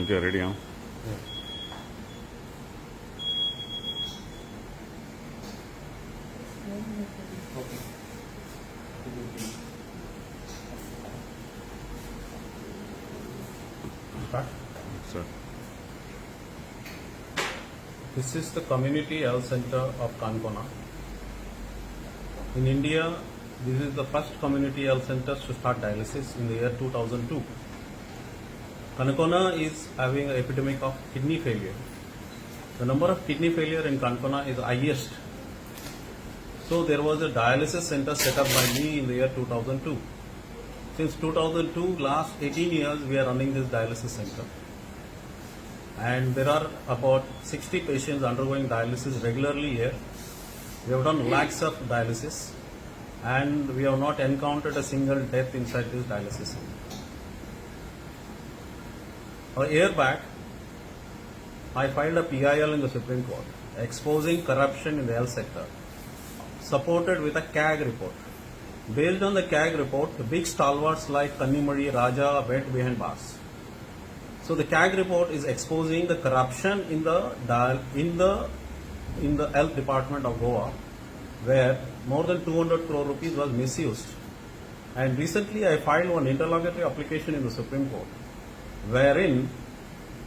Okay, ready, huh? Sir. This is the Community Health Center of Kankona. In India, this is the first community health center to start dialysis in the year 2002. Kankona is having an epidemic of kidney failure. The number of kidney failure in Kankona is highest. So there was a dialysis center set up by me in the year 2002. Since 2002, last 18 years, we are running this dialysis center. And there are about 60 patients undergoing dialysis regularly here. We have done lakhs of dialysis and we have not encountered a single death inside this dialysis center. A year back, I filed a PIL in the Supreme Court exposing corruption in the health sector, supported with a CAG report. Based on the CAG report, the big stalwarts like Kannimari, Raja went behind bars. So the CAG report is exposing the corruption in the health department of Goa, where more than 200 crore rupees was misused. And recently I filed one interlocutory application in the Supreme Court, wherein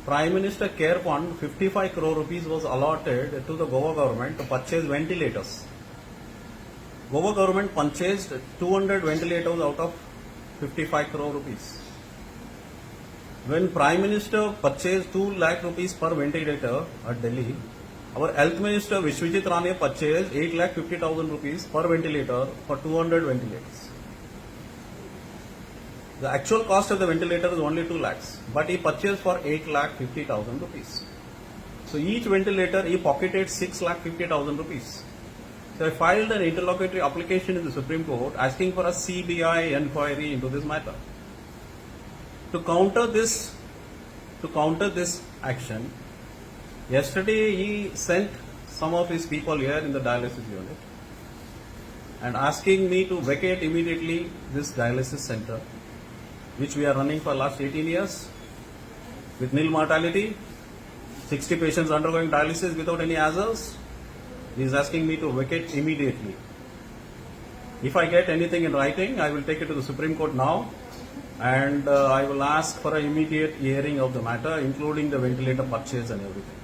Prime Minister Care Fund 55 crore rupees was allotted to the Goa government to purchase ventilators. Goa government purchased 200 ventilators out of 55 crore rupees. When Prime Minister purchased 2 lakh rupees per ventilator at Delhi, our Health Minister Vishwajit Rane purchased 8,50,000 rupees per ventilator for 200 ventilators. The actual cost of the ventilator is only 2 lakhs, but he purchased for 8,50,000 rupees. So each ventilator he pocketed 6,50,000 rupees. So I filed an interlocutory application in the Supreme Court asking for a CBI inquiry into this matter. To counter this action, yesterday he sent some of his people here in the dialysis unit and asking me to vacate immediately this dialysis center, which we are running for last 18 years with nil mortality, 60 patients undergoing dialysis without any hazards. He is asking me to vacate immediately. If I get anything in writing, I will take it to the Supreme Court now and I will ask for an immediate hearing of the matter, including the ventilator purchase and everything.